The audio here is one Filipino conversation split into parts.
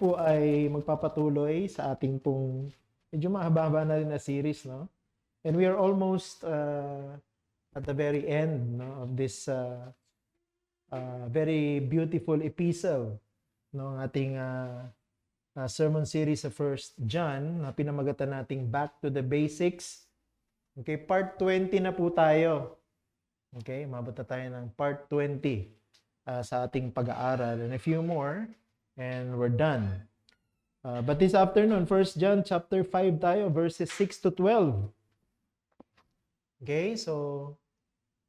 po ay magpapatuloy sa ating pong medyo mahaba-haba na rin na series, no? And we are almost at the very end, no, of this very beautiful epistle, no, ng ating sermon series sa First John na pinamagatan nating Back to the Basics. Okay, part 20 na po tayo. Okay, mabot na tayo ng part 20 sa ating pag-aaral. And a few more, and we're done. But this afternoon, First John chapter 5 tayo, verses 6 to 12. Okay, so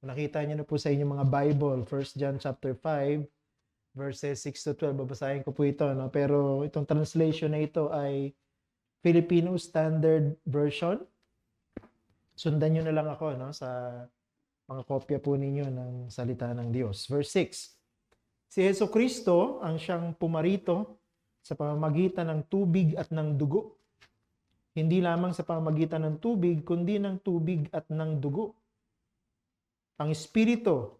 nakita niyo na po sa inyong mga Bible, First John chapter 5, verses 6 to 12. Babasahin ko po ito, no? Pero itong translation na ito ay Filipino Standard Version. Sundan niyo na lang ako, no, sa mga kopya po ninyo ng salita ng Diyos. Verse 6. Si Jesucristo ang siyang pumarito sa pamamagitan ng tubig at ng dugo. Hindi lamang sa pamamagitan ng tubig, kundi ng tubig at ng dugo. Ang Espiritu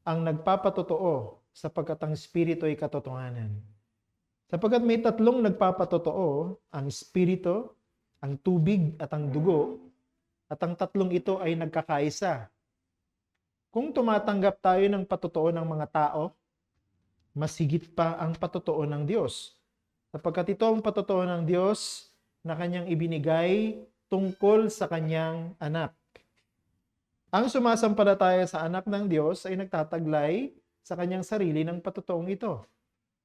ang nagpapatotoo sapagkat ang Espiritu ay katotohanan. Sapagkat may tatlong nagpapatotoo, ang Espiritu, ang tubig at ang dugo, at ang tatlong ito ay nagkakaisa. Kung tumatanggap tayo ng patotoo ng mga tao, mas higit pa ang patotoo ng Diyos. Sapagkat ito ang patotoo ng Diyos na kanyang ibinigay tungkol sa kanyang anak. Ang sumasampalataya sa anak ng Diyos ay nagtataglay sa kanyang sarili ng patotoong ito.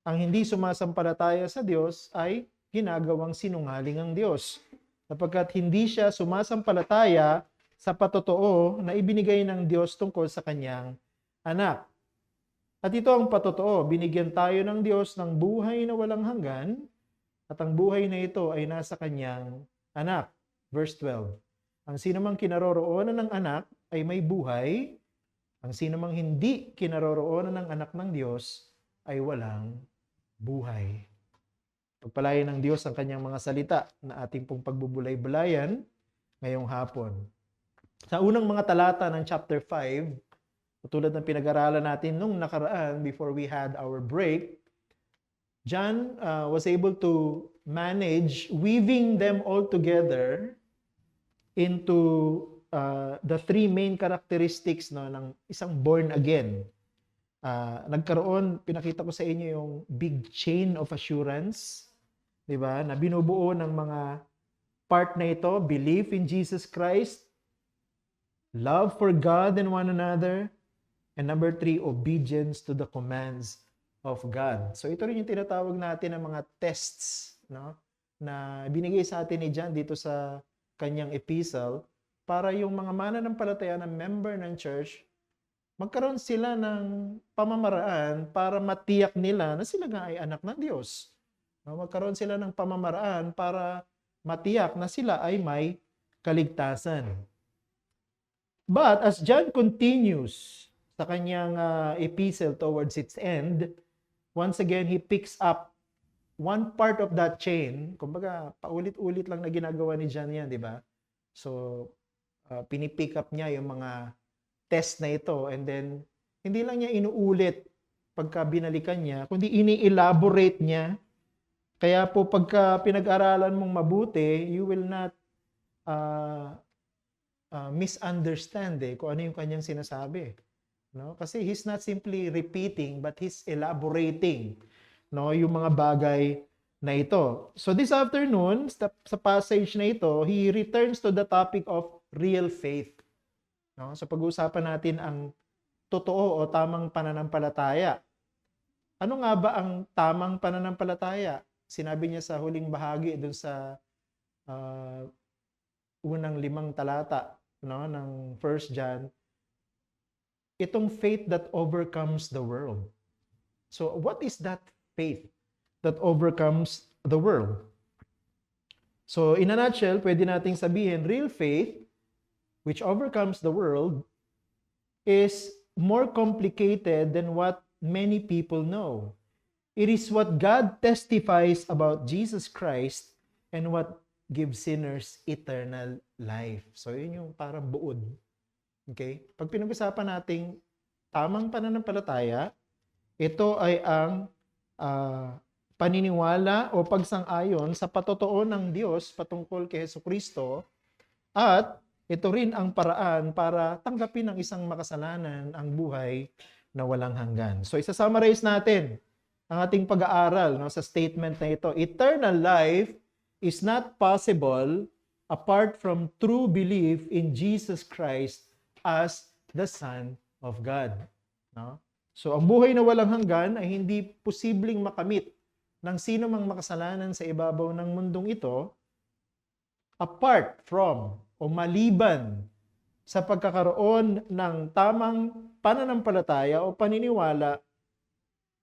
Ang hindi sumasampalataya sa Diyos ay ginagawang sinungaling ang Diyos. Sapagkat hindi siya sumasampalataya sa patotoo na ibinigay ng Diyos tungkol sa kanyang anak. At ito ang patotoo, binigyan tayo ng Diyos ng buhay na walang hanggan, at ang buhay na ito ay nasa kanyang anak. Verse 12. Ang sinumang kinaroroonan ng anak ay may buhay, ang sinumang hindi kinaroroonan ng anak ng Diyos ay walang buhay. Pagpalain ng Diyos ang kanyang mga salita na ating pong pagbubulay-bulayan ngayong hapon. Sa unang mga talata ng chapter 5, tulad ng pinag-aralan natin nung nakaraan before we had our break, John was able to manage weaving them all together into the three main characteristics, no, ng isang born again. Pinakita ko sa inyo yung big chain of assurance, di ba? Na binubuo ng mga part na ito, belief in Jesus Christ, love for God and one another, and number 3, obedience to the commands of God. So ito rin yung tinatawag natin ng mga tests, no, na binigay sa atin ni John dito sa kanyang epistle para yung mga mananampalataya na member ng church, magkaroon sila ng pamamaraan para matiyak nila na sila nga ay anak ng Diyos. No, magkaroon sila ng pamamaraan para matiyak na sila ay may kaligtasan. But as John continues sa kanyang epistle towards its end, once again, he picks up one part of that chain. Kumbaga, paulit-ulit lang na ginagawa ni John yan, di ba? So, pinipick up niya yung mga test na ito, and then, hindi lang niya inuulit pagka binalikan niya, kundi ini-elaborate niya. Kaya po, pagka pinag-aralan mong mabuti, you will not misunderstand kung ano yung kanyang sinasabi. No? Kasi he's not simply repeating, but he's elaborating, no, yung mga bagay na ito. So this afternoon, sa passage na ito, he returns to the topic of real faith. No? So pag-uusapan natin ang totoo o tamang pananampalataya. Ano nga ba ang tamang pananampalataya? Sinabi niya sa huling bahagi dun sa unang 5 talata, no, ng 1 John, itong faith that overcomes the world. So, what is that faith that overcomes the world? So, in a nutshell, pwede nating sabihin, real faith, which overcomes the world, is more complicated than what many people know. It is what God testifies about Jesus Christ and what gives sinners eternal life. So, yun yung parang buod. Okay? Pag pinag-usapan nating tamang pananampalataya, ito ay ang paniniwala o pagsang-ayon sa patotoo ng Diyos patungkol kay Hesukristo, at ito rin ang paraan para tanggapin ng isang makasalanan ang buhay na walang hanggan. So isa-summarize natin ang ating pag-aaral, no, sa statement na ito. Eternal life is not possible apart from true belief in Jesus Christ as the Son of God. No? So ang buhay na walang hanggan ay hindi posibleng makamit ng sino mang makasalanan sa ibabaw ng mundong ito apart from o maliban sa pagkakaroon ng tamang pananampalataya o paniniwala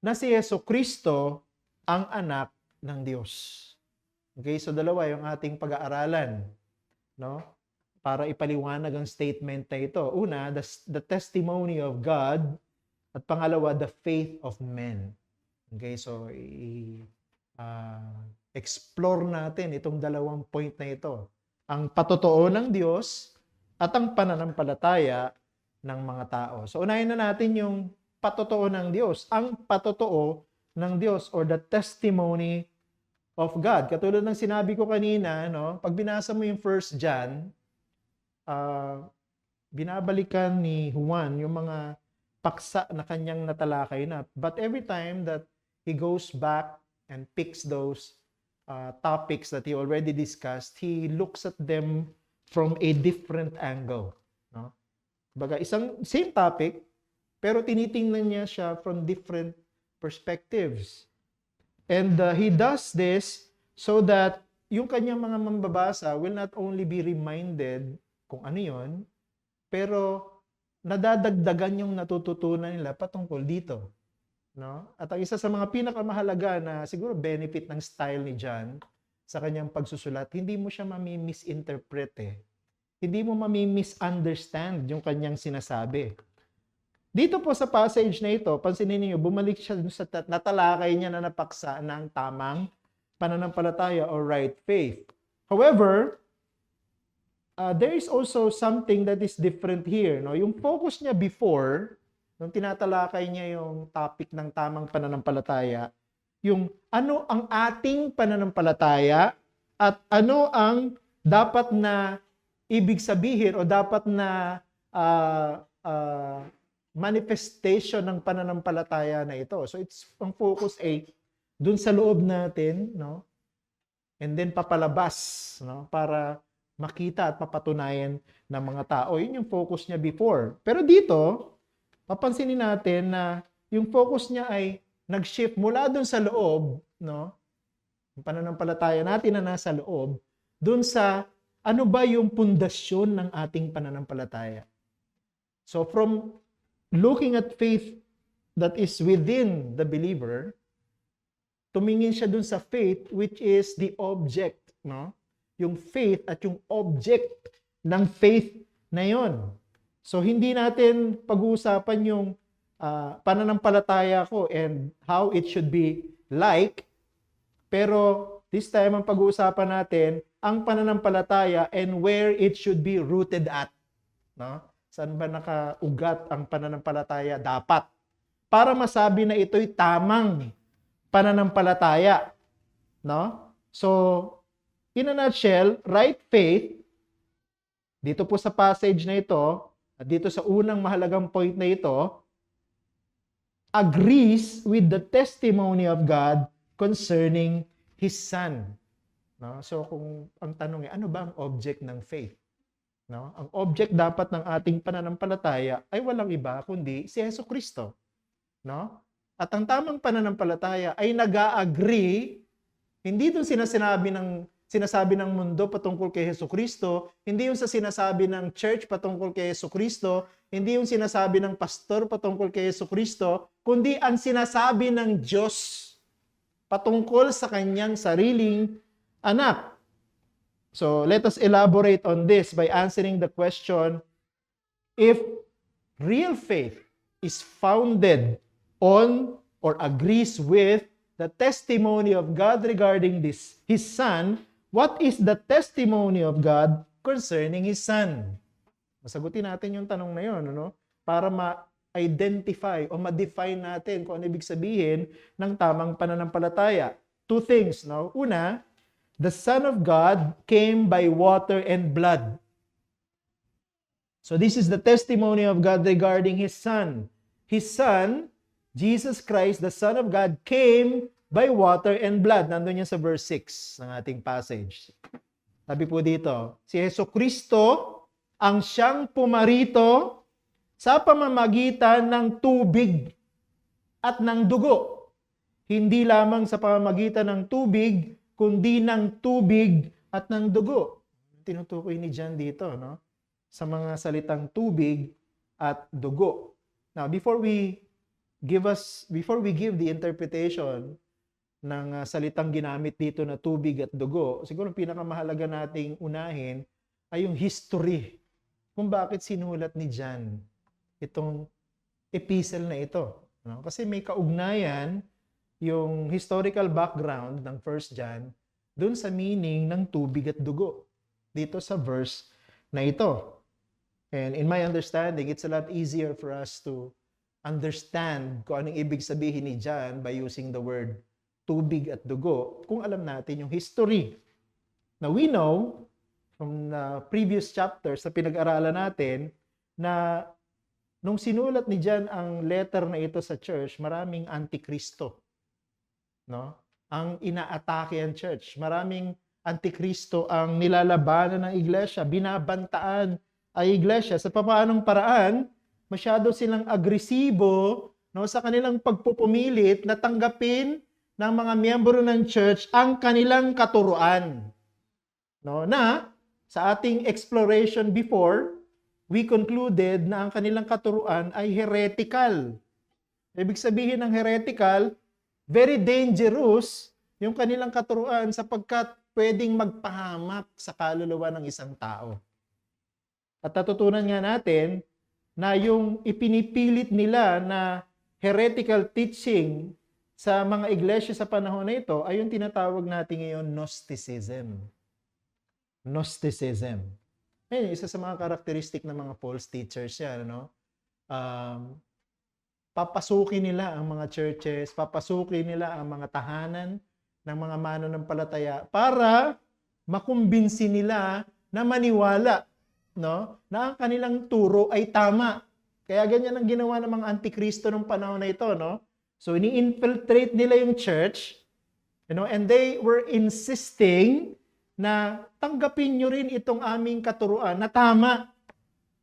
na si Hesukristo ang anak ng Diyos. Okay, so dalawa yung ating pag-aaralan, no? Para ipaliwanag ang statement na ito. Una, the testimony of God, at pangalawa, the faith of men. Okay, so explore natin itong dalawang point na ito. Ang patotoo ng Diyos at ang pananampalataya ng mga tao. So unahin na natin yung patotoo ng Diyos. Ang patotoo ng Diyos or the testimony of God. Katulad ng sinabi ko kanina, no, pag binasa mo yung 1 John, binabalikan ni Juan yung mga paksa na kanyang natalakay na. But every time that he goes back and picks those topics that he already discussed, he looks at them from a different angle. No? Baga, isang same topic, pero tinitingnan niya siya from different perspectives. And he does this so that yung kanyang mga mambabasa will not only be reminded kung ano yun, pero nadadagdagan yung natututunan nila patungkol dito. No? At ang isa sa mga pinakamahalaga na siguro benefit ng style ni John sa kanyang pagsusulat, hindi mo siya mami-misinterpret eh. Hindi mo mami-misunderstand yung kanyang sinasabi. Dito po sa passage na ito, pansinin niyo, bumalik siya sa natalakay niya na napaksa ng tamang pananampalataya or right faith. However, there is also something that is different here. No? Yung focus niya before, nung tinatalakay niya yung topic ng tamang pananampalataya, yung ano ang ating pananampalataya at ano ang dapat na ibig sabihin o dapat na manifestation ng pananampalataya na ito. So it's ang focus ay dun sa loob natin, no? And then papalabas, no? Para makita at mapatunayan ng mga tao. Yun yung focus niya before. Pero dito, papansinin natin na yung focus niya ay nag-shift mula dun sa loob, no? Yung pananampalataya natin na nasa loob, dun sa ano ba yung pundasyon ng ating pananampalataya. So from looking at faith that is within the believer, tumingin siya dun sa faith which is the object, no? Yung faith at yung object ng faith na yon. So hindi natin pag-uusapan yung pananampalataya ko and how it should be like, pero this time ang pag-uusapan natin ang pananampalataya and where it should be rooted at, no? Saan ba nakaugat ang pananampalataya dapat para masabi na ito'y tamang pananampalataya, no? So, in a nutshell, right faith, dito po sa passage na ito, at dito sa unang mahalagang point na ito, agrees with the testimony of God concerning His Son. No? So, kung ang tanong ay, ano ba ang object ng faith? No? Ang object dapat ng ating pananampalataya ay walang iba kundi si Hesukristo. No? At ang tamang pananampalataya ay nag-a-agree, hindi doon sinasabi ng mundo patungkol kay Hesukristo, hindi yung sa sinasabi ng church patungkol kay Hesukristo, hindi yung sinasabi ng pastor patungkol kay Hesukristo, kundi ang sinasabi ng Diyos patungkol sa kanyang sariling anak. So, let us elaborate on this by answering the question, if real faith is founded on or agrees with the testimony of God regarding His Son, what is the testimony of God concerning His Son? Masagutin natin yung tanong na yun, ano? Para ma-identify o ma-define natin kung ano ibig sabihin ng tamang pananampalataya. two things, no? Una, the Son of God came by water and blood. So this is the testimony of God regarding His Son. His Son, Jesus Christ, the Son of God, came by water and blood. Nandun yan sa verse 6 ng ating passage. Sabi po dito, si Jesucristo ang siyang pumarito sa pamamagitan ng tubig at ng dugo. Hindi lamang sa pamamagitan ng tubig, kundi ng tubig at ng dugo. Tinutukoy ni John dito, no? Sa mga salitang tubig at dugo. Now, before we give the interpretation ng salitang ginamit dito na tubig at dugo, siguro ang pinakamahalaga nating unahin ay yung history kung bakit sinulat ni John itong epistle na ito. No? Kasi may kaugnayan yung historical background ng 1 John dun sa meaning ng tubig at dugo dito sa verse na ito. And in my understanding, it's a lot easier for us to understand kung anong ibig sabihin ni John by using the word tubig at dugo kung alam natin yung history. Now, we know from the previous chapters na pinag-aralan natin na nung sinulat ni John ang letter na ito sa church, maraming antikristo. No? Ang inaatake ang church. Maraming antikristo ang nilalabanan ng iglesia, binabantaan ang iglesia. Sa papaanong paraan, masyado silang agresibo, no, sa kanilang pagpupumilit na tanggapin ng mga miyembro ng church ang kanilang katuruan. No, na sa ating exploration before, we concluded na ang kanilang katuruan ay heretical. Ibig sabihin ng heretical, very dangerous yung kanilang katuruan sapagkat pwedeng magpahamak sa kaluluwa ng isang tao. At natutunan nga natin na yung ipinipilit nila na heretical teaching sa mga iglesia sa panahon na ito ay yung tinatawag natin ngayon Gnosticism. Gnosticism. Ayun, isa sa mga karakteristik ng mga false teachers yan, no? Papasukin nila ang mga churches, papasukin nila ang mga tahanan ng mga mananampalataya para makumbinsi nila na maniwala, no, na ang kanilang turo ay tama. Kaya ganyan ang ginawa ng mga antikristo ng panahon na ito, no? So ini-infiltrate nila yung church, you know, and they were insisting na tanggapin nyo rin itong aming katuruan na tama,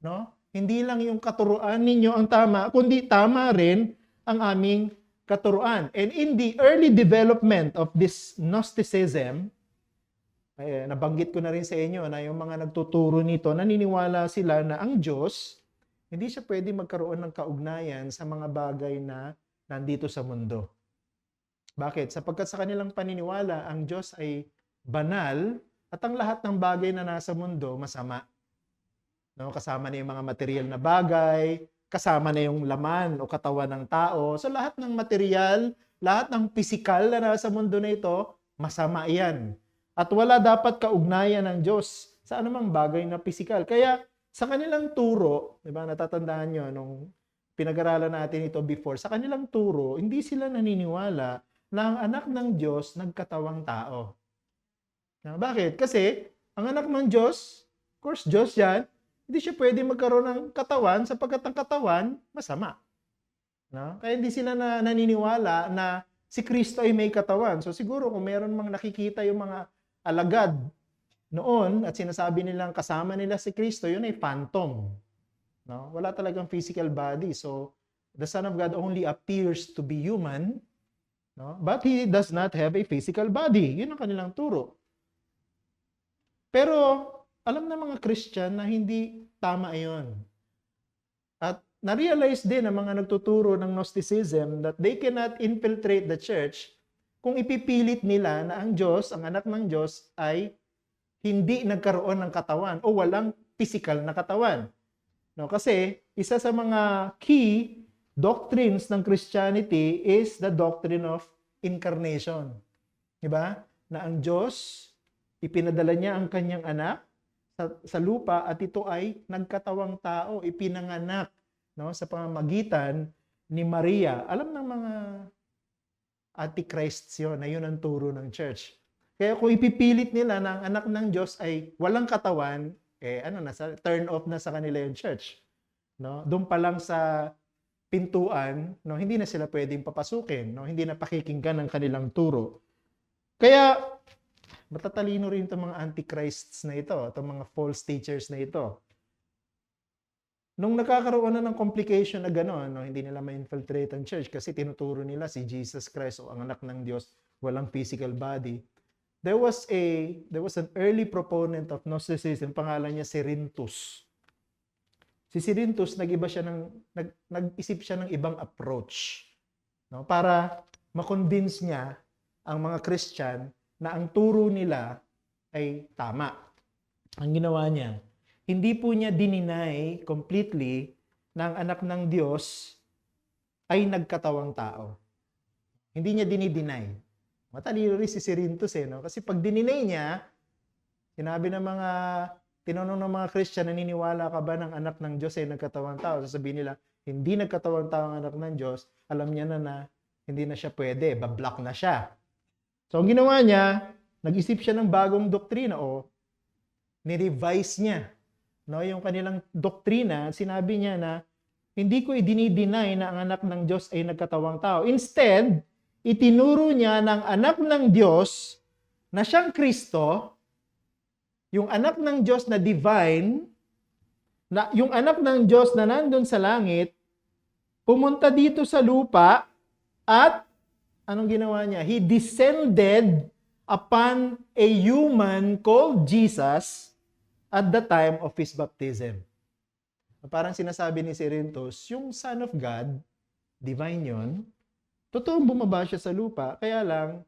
no? Hindi lang yung katuruan ninyo ang tama, kundi tama rin ang aming katuruan. And in the early development of this Gnosticism, nabanggit ko na rin sa inyo na yung mga nagtuturo nito, naniniwala sila na ang Diyos, hindi siya pwede magkaroon ng kaugnayan sa mga bagay na nandito sa mundo. Bakit? Sapagkat sa kanilang paniniwala, ang Diyos ay banal at ang lahat ng bagay na nasa mundo masama. No, kasama na yung mga material na bagay, kasama na yung laman o katawan ng tao. So lahat ng material, lahat ng pisikal na nasa mundo na ito, masama yan. At wala dapat kaugnayan ng Diyos sa anumang bagay na pisikal. Kaya sa kanilang turo, di ba, natatandaan nyo nung pinag-aralan natin ito before, sa kanilang turo, hindi sila naniniwala na ang anak ng Diyos nagkatawang tao. Na, bakit? Kasi ang anak ng Diyos, of course, Diyos yan, hindi siya pwede magkaroon ng katawan sapagkat ang katawan, masama. No? Kaya hindi sila naniniwala na si Kristo ay may katawan. So siguro kung meron mang nakikita yung mga alagad noon at sinasabi nilang kasama nila si Kristo, yun ay phantom. No? Wala talagang physical body. So the Son of God only appears to be human, no? But He does not have a physical body. Yun ang kanilang turo. Pero alam ng mga Christian na hindi tama iyon. At na-realize din ng mga nagtuturo ng Gnosticism that they cannot infiltrate the church kung ipipilit nila na ang Diyos, ang anak ng Diyos, ay hindi nagkaroon ng katawan o walang physical na katawan. No, kasi isa sa mga key doctrines ng Christianity is the doctrine of incarnation. Diba? Na ang Diyos, ipinadala niya ang kanyang anak sa lupa at ito ay nagkatawang tao, ipinanganak, no, sa pamamagitan ni Maria. Alam ng mga Antichrists yun, na yun ang turo ng church. Kaya kung ipipilit nila na ang anak ng Diyos ay walang katawan, turn off na sa kanila yung church. No? Doon pa lang sa pintuan, no, hindi na sila pwedeng papasukin, no? Hindi na pakikinggan ang kanilang turo. Kaya matatalino rin itong mga antichrists na ito, itong mga false teachers na ito. Nung nakakaroon na ng complication na gano'n, no, hindi nila ma-infiltrate ang church kasi tinuturo nila si Jesus Christ o ang anak ng Diyos, walang physical body. There was an early proponent of Gnosticism, pangalan niya Cerinthus. Si Cerinthus, nag-isip siya ng ibang approach, no, para ma-convince niya ang mga Christian na ang turo nila ay tama. Ang ginawa niya, hindi po niya dininay completely na ang anak ng Diyos ay nagkatawang tao. Hindi niya dinideny. Matalino rin si Cerinthus, no? Kasi pag dininay niya, tinanong ng mga Christian, naniniwala ka ba ng anak ng Diyos ay nagkatawang tao? Sasabihin nila, hindi nagkatawang tao ang anak ng Diyos. Alam niya na hindi na siya pwede, bablock na siya. So, ang ginawa niya, nag-isip siya ng bagong doktrina o ni-revise niya. No, yung kanilang doktrina, sinabi niya na hindi ko i-deny na ang anak ng Diyos ay nagkatawang tao. Instead, itinuro niya ng anak ng Diyos na siyang Kristo, yung anak ng Diyos na divine, yung anak ng Diyos na nandun sa langit, pumunta dito sa lupa at anong ginawa niya? He descended upon a human called Jesus at the time of his baptism. Parang sinasabi ni Cerinthus, yung Son of God, divine yun, totoong bumaba siya sa lupa, kaya lang,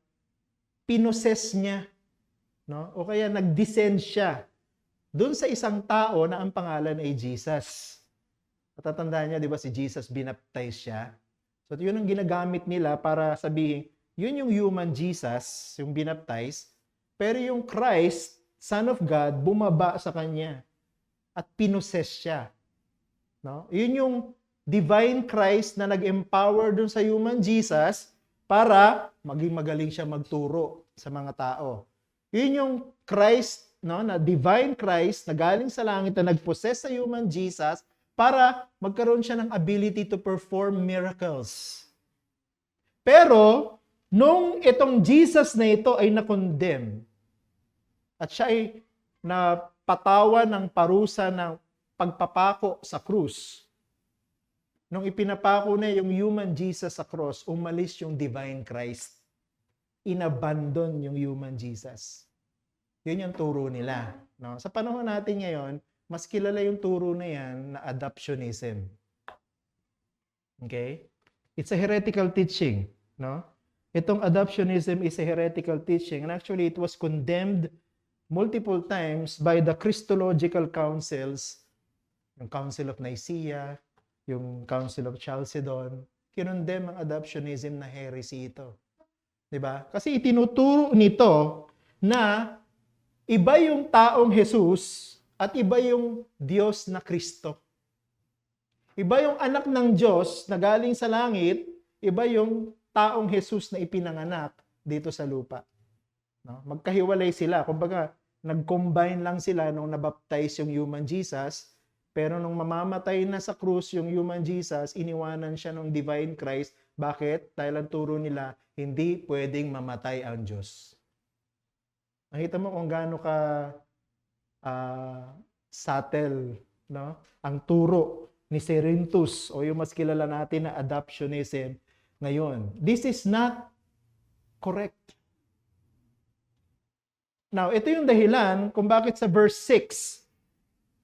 pinoses niya, no? O kaya nag-descend siya doon sa isang tao na ang pangalan ay Jesus. Matatandaan niya, di ba, si Jesus, binaptize siya. So, yun ang ginagamit nila para sabihin, yun yung human Jesus, yung binaptize, pero yung Christ, Son of God, bumaba sa kanya at pinoses siya. No? Yun yung divine Christ na nag-empower dun sa human Jesus para maging magaling siya magturo sa mga tao. Yun yung Christ, no, na divine Christ na galing sa langit na nag-possess sa human Jesus para magkaroon siya ng ability to perform miracles. Pero, nung itong Jesus na ito ay na-condemn, at siya ay napatawan ng parusa ng pagpapako sa krus. Nung ipinapako na yung human Jesus sa cross, umalis yung divine Christ. Inabandon yung human Jesus. Yun yung turo nila. No? Sa panahon natin ngayon, mas kilala yung turo na yan na adoptionism. Okay? It's a heretical teaching. No? Itong adoptionism is a heretical teaching. And actually, it was condemned multiple times by the Christological councils, yung Council of Nicaea, yung Council of Chalcedon, kinondem ang adoptionism na heresy ito. Diba? Kasi itinuturo nito na iba yung taong Jesus at iba yung Diyos na Kristo. Iba yung anak ng Diyos na galing sa langit, iba yung taong Jesus na ipinanganak dito sa lupa. No? Magkahiwalay sila. Kumbaga, nag-combine lang sila nung nabaptize yung human Jesus, pero nung mamamatay na sa krus yung human Jesus, iniwanan siya ng divine Christ. Bakit? Dahil ang turo nila, hindi pwedeng mamatay ang Diyos. Nakita mo kung gaano ka subtle, no? Ang turo ni Cerinthus o yung mas kilala natin na adoptionism ngayon. This is not correct. Now, ito yung dahilan kung bakit sa verse 6,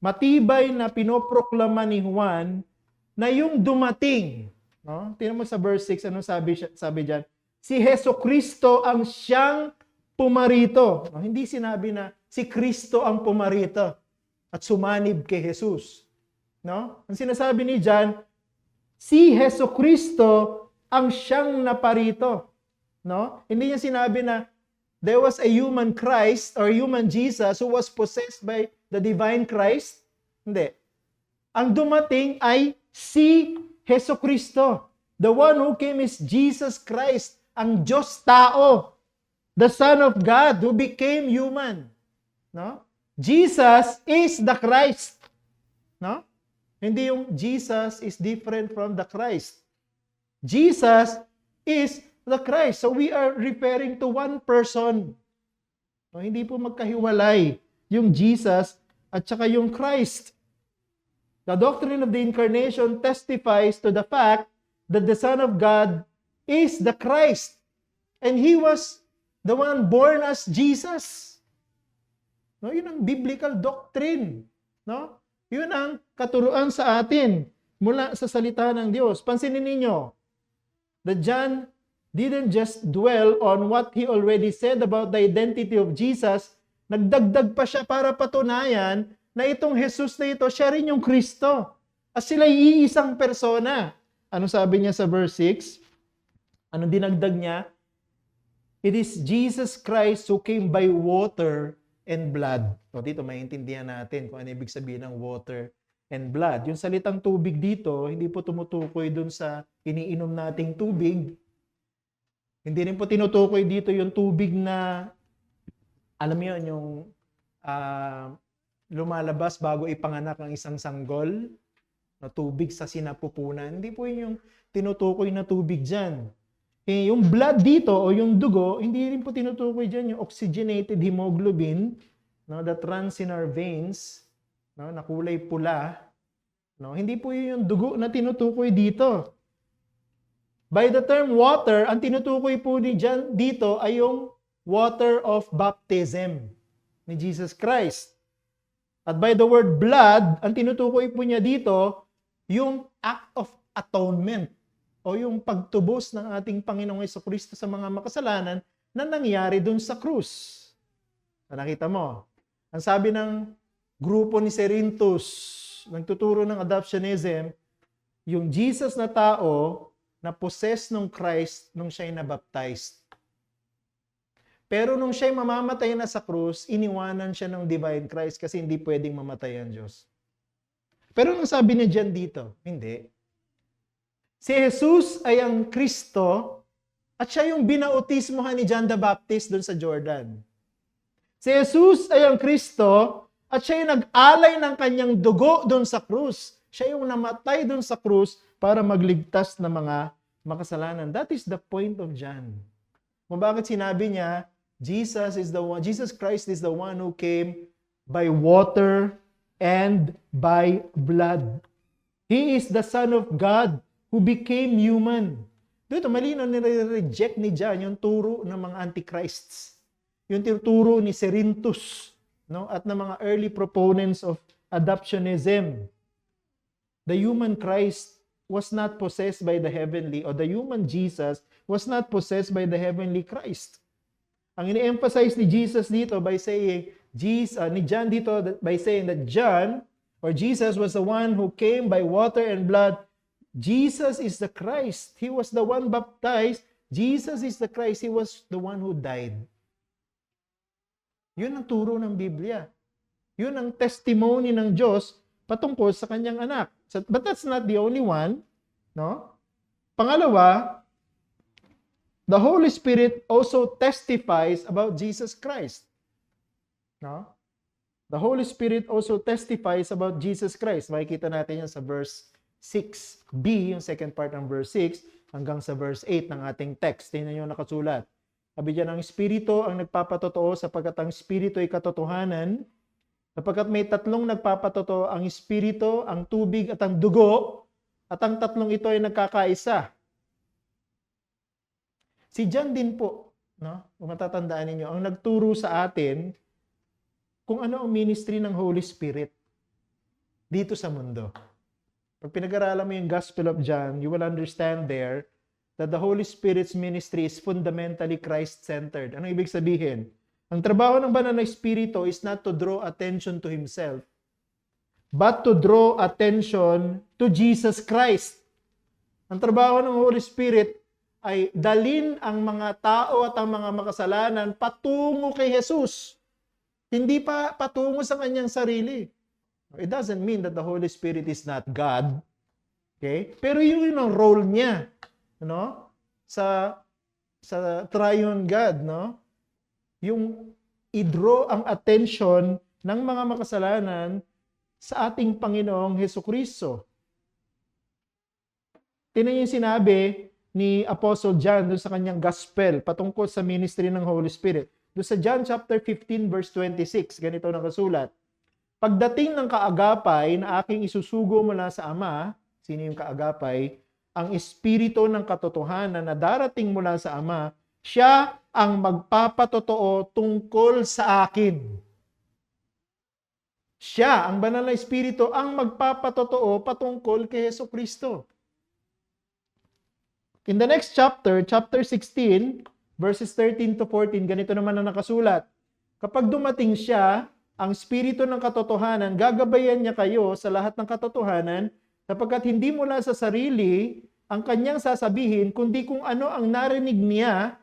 matibay na pinoproklama ni Juan na yung dumating. No? Tingnan mo sa verse 6, anong sabi dyan? Si Jesucristo ang siyang pumarito. No? Hindi sinabi na si Kristo ang pumarito at sumanib kay Jesus. No? Ang sinasabi ni John, si Jesucristo ang siyang naparito. No? Hindi niya sinabi na there was a human Christ or human Jesus who was possessed by the divine Christ. Hindi. Ang dumating ay si Jesucristo. The one who came is Jesus Christ, ang Diyos tao, the Son of God who became human. No? Jesus is the Christ. No? Hindi yung Jesus is different from the Christ. Jesus is the Christ. So we are referring to one person. No, hindi po magkahiwalay yung Jesus at saka yung Christ. The doctrine of the Incarnation testifies to the fact that the Son of God is the Christ. And He was the one born as Jesus. No, yun ang biblical doctrine. No? Yun ang katuruan sa atin mula sa salita ng Diyos. Pansinin ninyo, that John didn't just dwell on what he already said about the identity of Jesus, nagdagdag pa siya para patunayan na itong Jesus na ito, siya rin yung Kristo. At sila iisang persona. Ano sabi niya sa verse 6? Anong dinagdag niya? It is Jesus Christ who came by water and blood. So dito maintindihan natin kung ano ibig sabihin ng water and blood. Yung salitang tubig dito, hindi po tumutukoy dun sa iniinom nating tubig. Hindi rin po tinutukoy dito yung tubig na, alam mo yun, yung lumalabas bago ipanganak ang isang sanggol, na tubig sa sinapupunan. Hindi po yun yung tinutukoy na tubig dyan. Yung blood dito o yung dugo, hindi rin po tinutukoy dyan yung oxygenated hemoglobin, no, that runs in our veins, no, na kulay pula. No, hindi po yun yung dugo na tinutukoy dito. By the term water, ang tinutukoy po dito ay yung water of baptism ni Jesus Christ. At by the word blood, ang tinutukoy po niya dito, yung act of atonement o yung pagtubos ng ating Panginoong Jesucristo sa mga makasalanan na nangyari dun sa krus. Nakita mo? Ang sabi ng grupo ni Cerinthus, nagtuturo ng adoptionism, yung Jesus na tao na possessed ng Christ nung siya'y nabaptized. Pero nung siya'y mamamatay na sa krus, iniwanan siya ng divine Christ kasi hindi pwedeng mamatay ang Diyos. Pero ang sabi niya dyan dito, hindi. Si Jesus ay ang Kristo at siya yung binautismohan ni John the Baptist doon sa Jordan. Si Jesus ay ang Kristo at siya yung nag-alay ng kanyang dugo doon sa krus. Siya yung namatay doon sa krus para magligtas ng mga makasalanan. That is the point of John. Kung bakit sinabi niya, Jesus Christ is the one who came by water and by blood. He is the Son of God who became human. Dito, malinaw nire-reject ni John yung turo ng mga antichrists. Yung turo ni Cerinthus, no? At ng mga early proponents of adoptionism. The human Christ was not possessed by the heavenly, or the human Jesus was not possessed by the heavenly Christ. Ang ini-emphasize ni Jesus dito by saying, ni John dito by saying that John, or Jesus was the one who came by water and blood. Jesus is the Christ. He was the one baptized. Jesus is the Christ. He was the one who died. Yun ang turo ng Biblia. Yun ang testimony ng Diyos patungkol sa kanyang anak. But that's not the only one. No? Pangalawa, the Holy Spirit also testifies about Jesus Christ. No? The Holy Spirit also testifies about Jesus Christ. Makikita natin yan sa verse 6b, yung second part ng verse 6, hanggang sa verse 8 ng ating text. Tingnan nyo nakasulat. Sabi dyan, ang Espiritu ang nagpapatotoo sapagkat ang Espiritu ay katotohanan. Sapagkat may tatlong nagpapatotoo, ang Espiritu, ang tubig at ang dugo, at ang tatlong ito ay nagkakaisa. Si John din po, no? Kung matatandaan ninyo, ang nagturo sa atin kung ano ang ministry ng Holy Spirit dito sa mundo. Pag pinag-aralan mo yung Gospel of John, you will understand there that the Holy Spirit's ministry is fundamentally Christ-centered. Anong ibig sabihin? Ang trabaho ng banal na Espiritu is not to draw attention to Himself, but to draw attention to Jesus Christ. Ang trabaho ng Holy Spirit ay dalin ang mga tao at ang mga makasalanan patungo kay Jesus. Hindi pa patungo sa kanyang sarili. It doesn't mean that the Holy Spirit is not God. Okay? Pero yun ang role niya, no? Sa sa triune God, no? Yung i-draw ang attention ng mga makasalanan sa ating Panginoong Hesukristo. Tingnan niyo yung sinabi ni Apostle John doon sa kanyang gospel patungkol sa ministry ng Holy Spirit. Doon sa John chapter 15 verse 26, ganito nakasulat. Pagdating ng kaagapay na aking isusugo mula sa Ama, sino yung kaagapay? Ang Espiritu ng katotohanan na darating mula sa Ama, siya ang magpapatotoo tungkol sa akin. Siya, ang banal na Espiritu, ang magpapatotoo patungkol kay Hesukristo. In the next chapter, chapter 16, verses 13 to 14, ganito naman ang nakasulat. Kapag dumating siya, ang Espiritu ng katotohanan, gagabayan niya kayo sa lahat ng katotohanan, sapagkat hindi mula sa sarili ang kanyang sasabihin, kundi kung ano ang narinig niya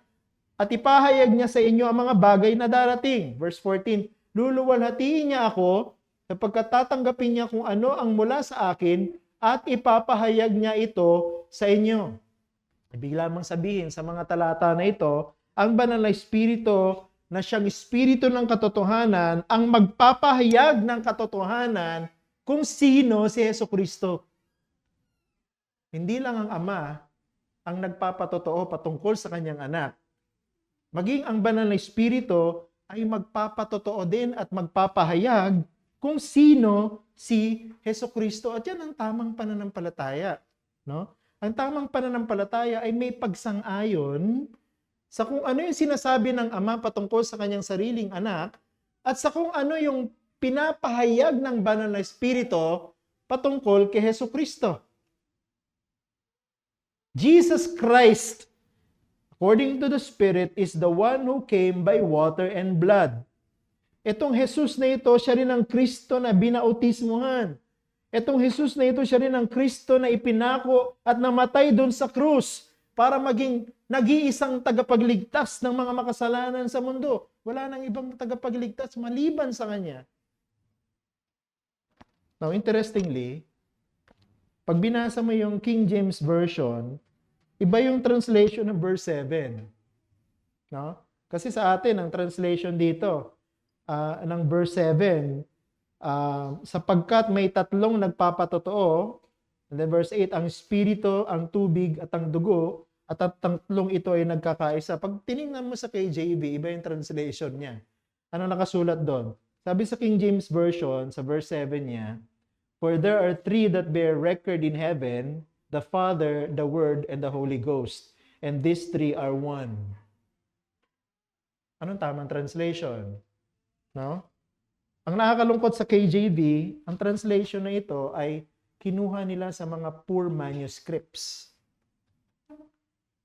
at ipahayag niya sa inyo ang mga bagay na darating. Verse 14, luluwalhatiin niya ako sapagkat tatanggapin niya kung ano ang mula sa akin at ipapahayag niya ito sa inyo. Ibig lamang sabihin sa mga talata na ito, ang banal na Espiritu na siyang Espiritu ng katotohanan ang magpapahayag ng katotohanan kung sino si Hesukristo. Hindi lang ang Ama ang nagpapatotoo patungkol sa kanyang anak. Maging ang banal na Espiritu ay magpapatotoo din at magpapahayag kung sino si Hesukristo. At yan ang tamang pananampalataya. No? Ang tamang pananampalataya ay may pagsang-ayon sa kung ano yung sinasabi ng Ama patungkol sa kanyang sariling anak at sa kung ano yung pinapahayag ng banal na Espiritu patungkol kay Hesukristo. Jesus Christ, according to the Spirit, is the one who came by water and blood. Itong Jesus na ito, siya rin ang Kristo na binautismuhan. Itong Jesus na ito, siya rin ang Kristo na ipinako at namatay doon sa krus para maging nag-iisang tagapagligtas ng mga makasalanan sa mundo. Wala nang ibang tagapagligtas maliban sa Kanya. Now, interestingly, pag binasa mo yung King James Version, iba yung translation ng verse 7. No? Kasi sa atin, ang translation dito ng verse 7, sapagkat may tatlong nagpapatotoo, and then verse 8, ang Espiritu, ang tubig, at ang dugo, at ang tatlong ito ay nagkakaisa. Pag tinignan mo sa KJV, iba yung translation niya. Ano nakasulat doon? Sabi sa King James Version, sa verse 7 niya, for there are three that bear record in heaven, the Father, the Word, and the Holy Ghost. And these three are one. Anong tamang translation? No? Ang nakakalungkot sa KJV, ang translation na ito ay kinuha nila sa mga poor manuscripts.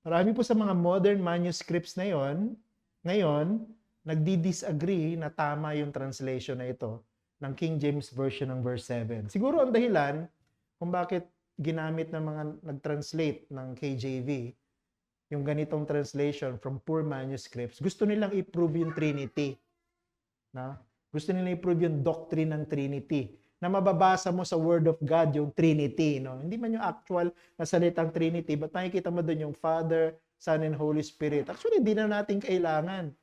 Marami po sa mga modern manuscripts na yon, ngayon, nagdi-disagree na tama yung translation na ito ng King James Version ng verse 7. Siguro ang dahilan kung bakit ginamit ng mga nag-translate ng KJV yung ganitong translation from poor manuscripts, gusto nilang i-prove yung Trinity. Na? Gusto nilang i-prove yung doctrine ng Trinity na mababasa mo sa Word of God yung Trinity. No? Hindi man yung actual na salitang Trinity, but makikita mo doon yung Father, Son, and Holy Spirit. Actually, hindi na natin kailangan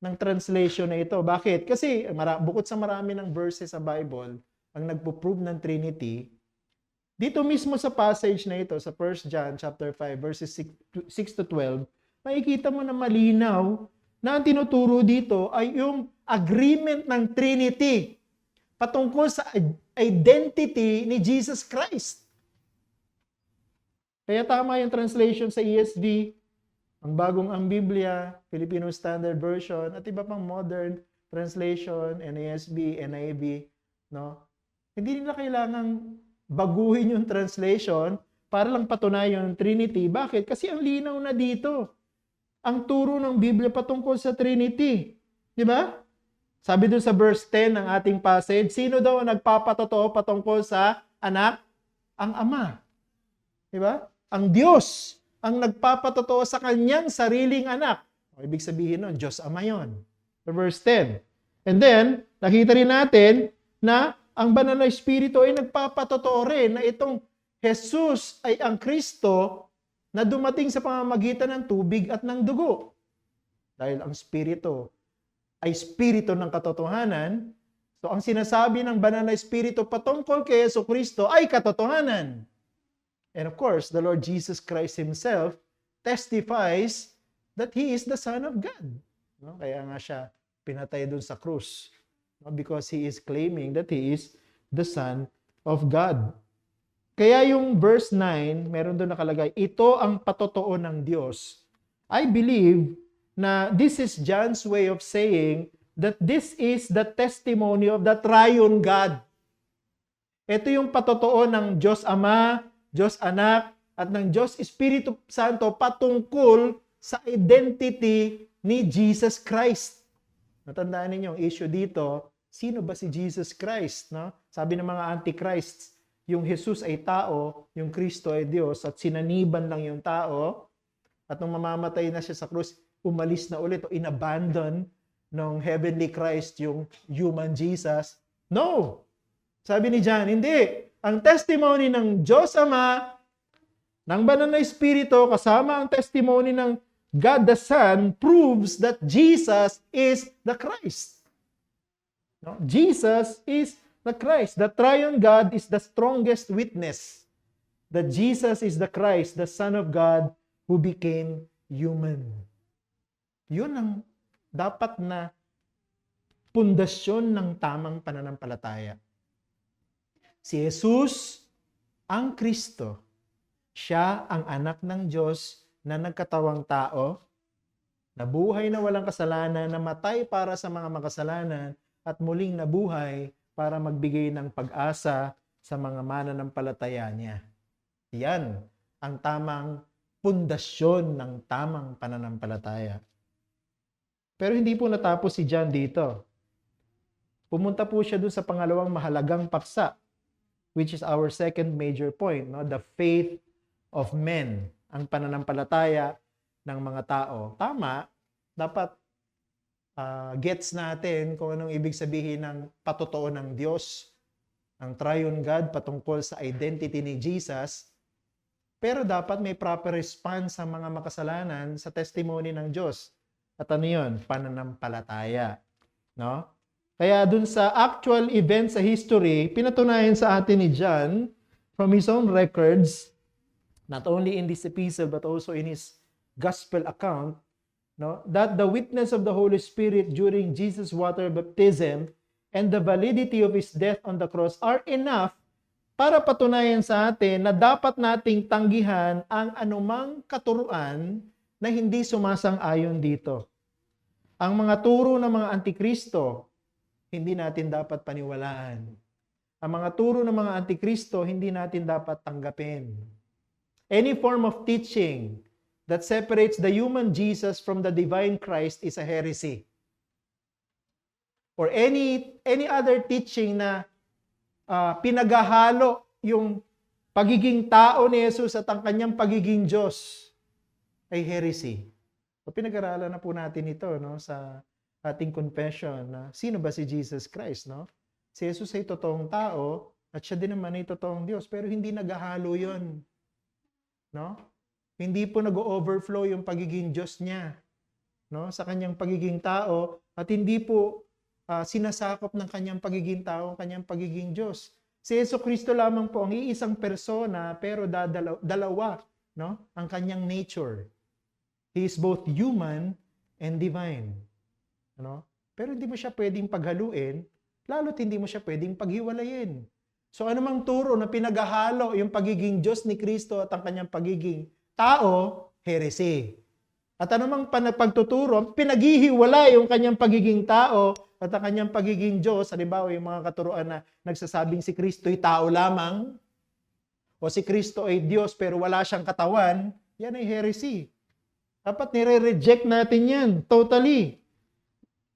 ng translation na ito. Bakit? Kasi bukod sa marami ng verses sa Bible, ang nagpo-prove ng Trinity, dito mismo sa passage na ito, sa 1 John chapter 5, verses 6 to 12, makikita mo na malinaw na ang tinuturo dito ay yung agreement ng Trinity patungkol sa identity ni Jesus Christ. Kaya tama yung translation sa ESV, ang bagong ang Biblia, Filipino Standard Version, at iba pang modern translation, NASB, NIV, no? Hindi nila kailangang baguhin yung translation para lang patunayan yung Trinity. Bakit? Kasi ang linaw na dito. Ang turo ng Biblia patungkol sa Trinity. Di ba? Sabi dun sa verse 10 ng ating passage, sino daw ang nagpapatotoo patungkol sa anak? Ang Ama. Di ba? Ang Diyos ang nagpapatotoo sa kanyang sariling anak. O, ibig sabihin nun, Diyos Ama yun. So, verse 10. And then, nakita rin natin na ang banal na Espiritu ay nagpapatotoo rin na itong Jesus ay ang Kristo na dumating sa pamamagitan ng tubig at ng dugo. Dahil ang Espiritu ay Espiritu ng katotohanan, so ang sinasabi ng banal na Espiritu patungkol kay Jesucristo ay katotohanan. And of course, the Lord Jesus Christ Himself testifies that He is the Son of God. No? Kaya nga siya pinatay dun sa krus. No? Because He is claiming that He is the Son of God. Kaya yung verse 9, meron doon nakalagay, ito ang patotoo ng Diyos. I believe na this is John's way of saying that this is the testimony of the triune God. Ito yung patotoo ng Diyos Ama, Diyos Anak, at ng Diyos Espiritu Santo patungkol sa identity ni Jesus Christ. Natandaan ninyo ang issue dito, sino ba si Jesus Christ? No? Sabi ng mga antichrists, yung Jesus ay tao, yung Kristo ay Diyos, at sinaniban lang yung tao, at nung mamamatay na siya sa krus, umalis na ulit o inabandon ng heavenly Christ yung human Jesus. No! Sabi ni John, hindi. Ang testimony ng Diyos Ama, ng Banal na Espiritu, kasama ang testimony ng God the Son, proves that Jesus is the Christ. No? Jesus is the Christ. The triune God is the strongest witness that Jesus is the Christ, the Son of God, who became human. Yun ang dapat na pundasyon ng tamang pananampalataya. Si Jesus, ang Kristo, siya ang anak ng Diyos na nagkatawang tao, nabuhay na walang kasalanan, namatay para sa mga makasalanan, at muling nabuhay para magbigay ng pag-asa sa mga mananampalataya niya. Yan ang tamang pundasyon ng tamang pananampalataya. Pero hindi po natapos si John dito. Pumunta po siya dun sa pangalawang mahalagang paksa, which is our second major point, no? The faith of men, ang pananampalataya ng mga tao. Tama, dapat gets natin kung anong ibig sabihin ng patotoo ng Diyos, ang triune God patungkol sa identity ni Jesus. Pero dapat may proper response sa mga makasalanan sa testimony ng Diyos. At ano yun? Pananampalataya. No? Kaya dun sa actual event sa history, pinatunayan sa atin ni John from his own records, not only in this epistle but also in his gospel account, no, that the witness of the Holy Spirit during Jesus' water baptism and the validity of His death on the cross are enough para patunayan sa atin na dapat nating tanggihan ang anumang katuruan na hindi sumasang-ayon dito. Ang mga turo ng mga antikristo, hindi natin dapat paniwalaan. Ang mga turo ng mga antikristo, hindi natin dapat tanggapin. Any form of teaching that separates the human Jesus from the divine Christ is a heresy. Or any other teaching na pinaghahalo yung pagiging tao ni Jesus at ang kanyang pagiging Diyos ay heresy. So, pinag-aralan na po natin ito, no, sa ating confession na sino ba si Jesus Christ, no? Si Jesus ay totoong tao at siya din naman ay totoong Diyos, pero hindi naghahalo 'yon. No? Hindi po nag-overflow yung pagiging Diyos niya, no, sa kanyang pagiging tao, at hindi po sinasakop ng kanyang pagiging tao ang kanyang pagiging Diyos. Si Jesucristo lamang po ang iisang persona, pero dalawa, no, ang kanyang nature. He is both human and divine. Ano? Pero hindi mo siya pwedeng paghaluin, lalo't hindi mo siya pwedeng paghiwalayin. So anumang turo na pinaghahalo yung pagiging Diyos ni Kristo at ang kanyang pagiging tao, heresy. At anumang pagtuturo, pinaghihiwala yung kanyang pagiging tao at ang kanyang pagiging Diyos. Halimbawa, yung mga katuruan na nagsasabing si Kristo ay tao lamang, o si Kristo ay Diyos pero wala siyang katawan, yan ay heresy. Dapat nire-reject natin yan, totally.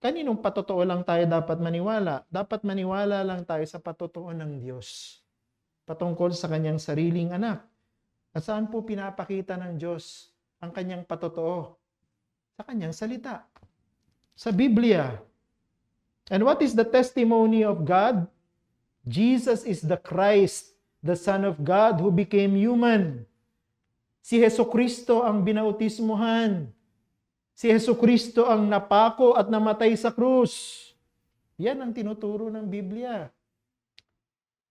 Kaninong patotoo lang tayo dapat maniwala? Dapat maniwala lang tayo sa patotoo ng Diyos patungkol sa kanyang sariling anak. At saan po pinapakita ng Diyos ang kanyang patotoo? Sa kanyang salita. Sa Biblia. And what is the testimony of God? Jesus is the Christ, the Son of God who became human. Si Hesukristo ang binautismuhan. Si Hesukristo ang napako at namatay sa krus. Yan ang tinuturo ng Biblia.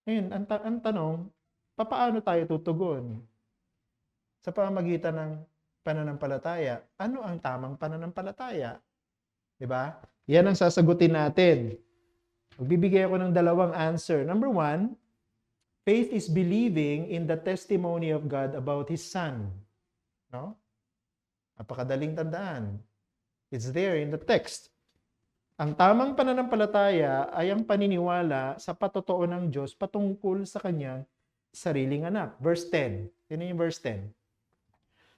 Ngayon, ang tanong, paano tayo tutugon? Sa pamamagitan ng pananampalataya. Ano ang tamang pananampalataya? Diba? Yan ang sasagutin natin. Magbibigay ako ng dalawang answer. Number 1, faith is believing in the testimony of God about His Son. No? Napakadaling tandaan. It's there in the text. Ang tamang pananampalataya ay ang paniniwala sa patotoo ng Diyos patungkol sa kanyang sariling anak. Verse 10. Sino yung verse 10?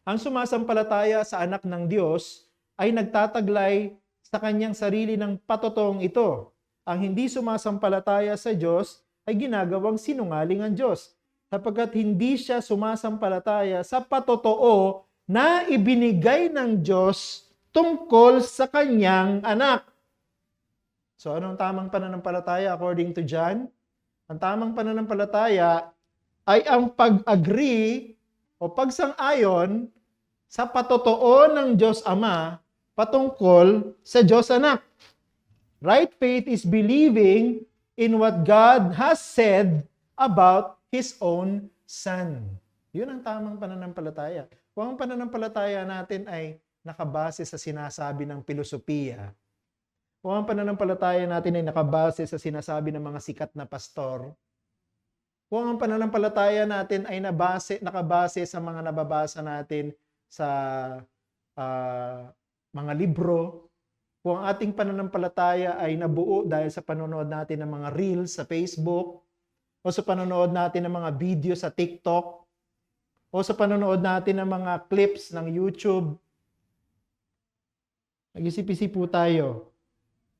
Ang sumasampalataya sa anak ng Diyos ay nagtataglay sa kanyang sarili ng patotoong ito. Ang hindi sumasampalataya sa Diyos ay ginagawang sinungaling ang Diyos, sapagkat hindi siya sumasampalataya sa patotoo na ibinigay ng Diyos tungkol sa kanyang anak. So anong tamang pananampalataya according to John? Ang tamang pananampalataya ay ang pag-agree o pagsang-ayon sa patotoo ng Diyos Ama patungkol sa Diyos Anak. Right faith is believing in what God has said about His own Son. Yun ang tamang pananampalataya. Kung ang pananampalataya natin ay nakabase sa sinasabi ng filosofiya, kung ang pananampalataya natin ay nakabase sa sinasabi ng mga sikat na pastor, kung ang pananampalataya natin ay nakabase sa mga nababasa natin sa mga libro, kung ang ating pananampalataya ay nabuo dahil sa panonood natin ng mga reels sa Facebook, o sa panonood natin ng mga video sa TikTok, o sa panonood natin ng mga clips ng YouTube, nag-isip-isip po tayo.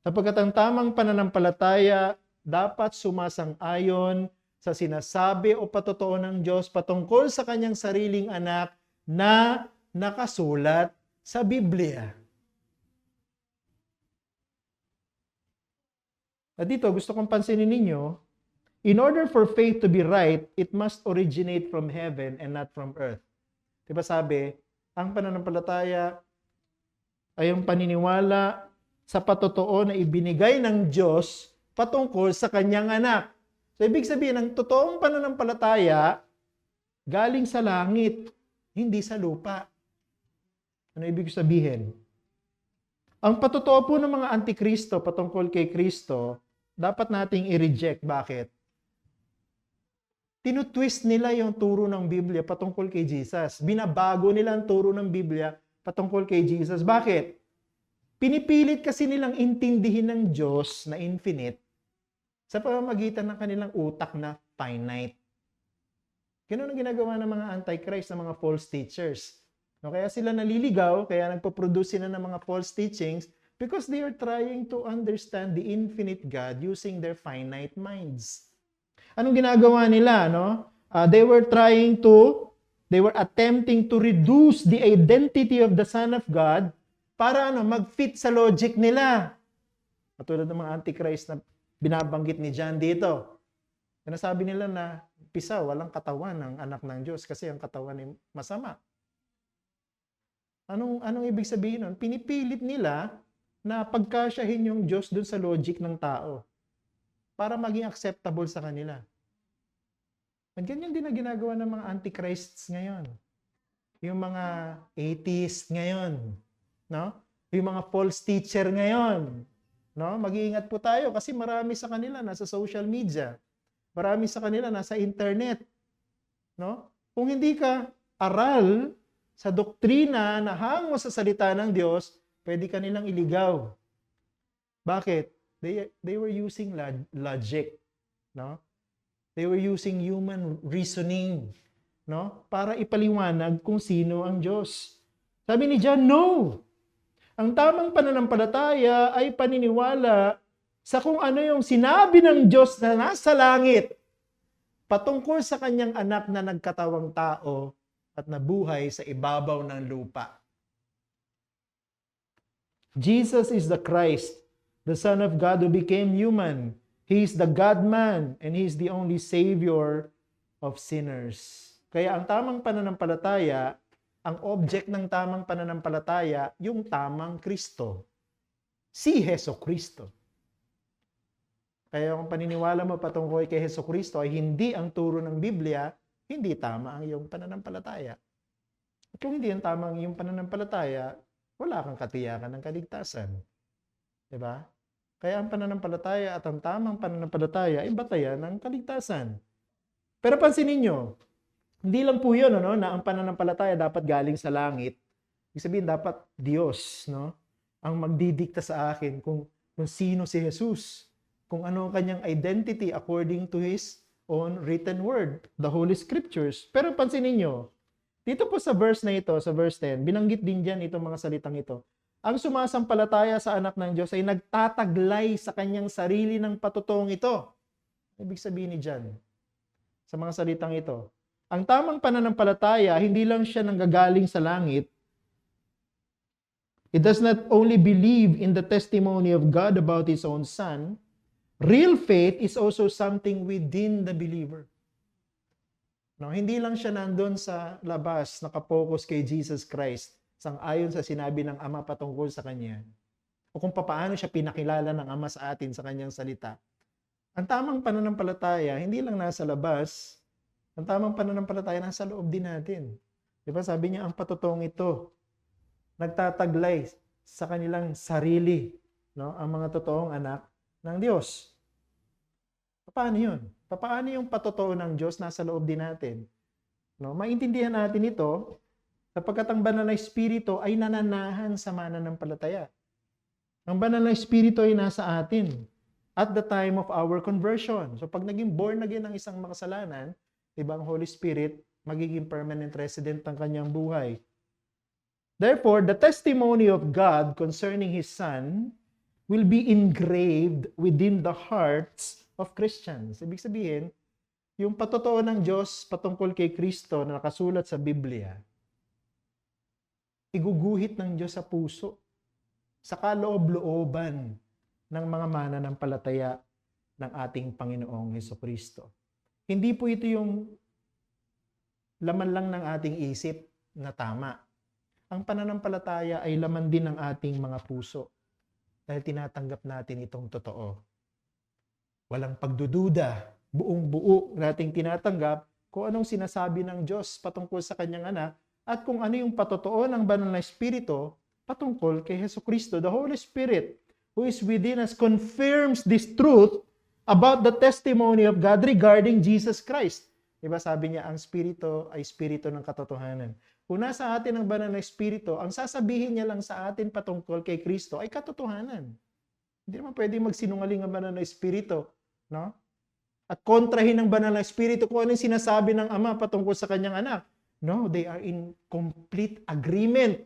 Sapagkat ang tamang pananampalataya dapat sumasang-ayon sa sinasabi o patotoo ng Diyos patungkol sa kanyang sariling anak na nakasulat sa Biblia. At dito, gusto kong pansinin ninyo, in order for faith to be right, it must originate from heaven and not from earth. Diba sabi, ang pananampalataya ay ang paniniwala sa patotoo na ibinigay ng Diyos patungkol sa kanyang anak. So, ibig sabihin, ang totoong pananampalataya galing sa langit, hindi sa lupa. Ano ibig sabihin? Ang patotoo po ng mga antikristo patungkol kay Kristo, dapat nating i-reject. Bakit? Tinutwist nila yung turo ng Biblia patungkol kay Jesus. Binabago nila ang turo ng Biblia patungkol kay Jesus. Bakit? Pinipilit kasi nilang intindihin ng Diyos na infinite sa pamamagitan ng kanilang utak na finite. Ganun ang ginagawa ng mga antichrist, ng mga false teachers. No, kaya sila naliligaw, kaya nagpo-produce sila ng mga false teachings because they are trying to understand the infinite God using their finite minds. Anong ginagawa nila? No? They were attempting to reduce the identity of the Son of God para mag-fit sa logic nila. Katulad ng mga antichrist na binabanggit ni John dito. Sinasabi nila na walang katawan ng anak ng Diyos kasi ang katawan ay masama. Anong ibig sabihin nun? Pinipilit nila na pagkasyahin yung Diyos dun sa logic ng tao para maging acceptable sa kanila. At ganyan din na ginagawa ng mga antichrists ngayon. Yung mga atheists ngayon. No? Yung mga false teacher ngayon. No? Mag-iingat po tayo kasi marami sa kanila nasa social media. Marami sa kanila nasa internet. No? Kung hindi ka aral sa doktrina na hango sa salita ng Diyos, pwede ka nilang iligaw. Bakit? They were using logic. No? They were using human reasoning. No? Para ipaliwanag kung sino ang Diyos. Sabi ni John, no! Ang tamang pananampalataya ay paniniwala sa kung ano yung sinabi ng Diyos na nasa langit patungkol sa kanyang anak na nagkatawang tao at nabuhay sa ibabaw ng lupa. Jesus is the Christ, the Son of God who became human. He is the God-man and He is the only Savior of sinners. Kaya ang tamang pananampalataya ang object ng tamang pananampalataya, yung tamang Kristo. Si Heso Kristo. Kaya kung paniniwala mo patungkol kay Heso Kristo ay hindi ang turo ng Biblia, hindi tama ang iyong pananampalataya. At kung hindi ang tama ang iyong pananampalataya, wala kang katiyakan ng kaligtasan. Diba? Kaya ang pananampalataya at ang tamang pananampalataya ay batayan ng kaligtasan. Pero pansinin nyo, hindi lang po yun, no, na ang pananampalataya dapat galing sa langit. Ibig sabihin, dapat Diyos, no, ang magdidikta sa akin kung sino si Jesus, kung ano ang kanyang identity according to His own written word, the Holy Scriptures. Pero pansinin nyo, dito po sa verse na ito, sa verse 10, binanggit din dyan itong mga salitang ito. Ang sumasampalataya sa anak ng Diyos ay nagtataglay sa kanyang sarili ng patutuong ito. Ibig sabihin ni John, sa mga salitang ito, ang tamang pananampalataya, hindi lang siya nanggagaling sa langit. It does not only believe in the testimony of God about His own Son. Real faith is also something within the believer. No, hindi lang siya nandun sa labas, nakapokus kay Jesus Christ, sang-ayon sa sinabi ng Ama patungkol sa Kanya, o kung paano siya pinakilala ng Ama sa atin sa Kanyang salita. Ang tamang pananampalataya, hindi lang nasa labas, ang tamang pananampalataya nasa loob din natin. Diba sabi niya, ang patutuong ito, nagtataglay sa kanilang sarili, no, ang mga totoong anak ng Diyos. Paano yun? Paano yung patotoo ng Diyos nasa loob din natin? No, maintindihan natin ito sapagkat ang banal na Espiritu ay nananahan sa mananampalataya. Ang banal na Espiritu ay nasa atin at the time of our conversion. So pag naging born again ang isang makasalanan, diba, ang Holy Spirit magiging permanent resident ng kanyang buhay. Therefore, the testimony of God concerning His Son will be engraved within the hearts of Christians. Ibig sabihin, yung patotoo ng Diyos patungkol kay Kristo na nakasulat sa Biblia, iguguhit ng Diyos sa puso, sa kaloob-looban ng mga mananampalataya ng ating Panginoong Hesukristo. Hindi po ito yung laman lang ng ating isip na tama. Ang pananampalataya ay laman din ng ating mga puso dahil tinatanggap natin itong totoo. Walang pagdududa, buong-buo nating tinatanggap kung anong sinasabi ng Diyos patungkol sa Kanyang anak at kung ano yung patotoo ng banal na Espiritu patungkol kay Hesukristo. The Holy Spirit who is within us confirms this truth about the testimony of God regarding Jesus Christ. Diba sabi niya, ang Espiritu ay Espiritu ng katotohanan. Kung nasa atin ang banal na Espiritu, ang sasabihin niya lang sa atin patungkol kay Kristo ay katotohanan. Hindi naman pwede magsinungaling ang banal na Espiritu, no? At kontrahin ng banal na Espiritu kung ano yung sinasabi ng Ama patungkol sa kanyang anak. No, they are in complete agreement.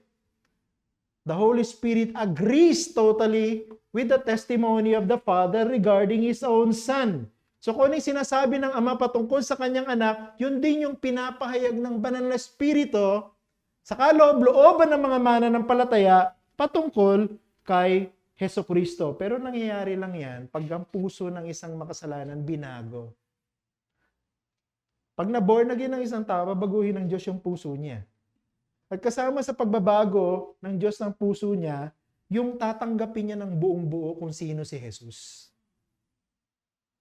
The Holy Spirit agrees totally with the testimony of the Father regarding His own Son. So kung ano yung sinasabi ng Ama patungkol sa kanyang anak, yun din yung pinapahayag ng banal na Espiritu sa kaloob-looban ng mga mananampalataya patungkol kay Hesukristo. Pero nangyayari lang yan pag ang puso ng isang makasalanan binago. Pag na-born again ng isang tao, babaguhin ng Diyos yung puso niya. At kasama sa pagbabago ng Diyos ng puso niya, yung tatanggapin niya ng buong buo kung sino si Jesus.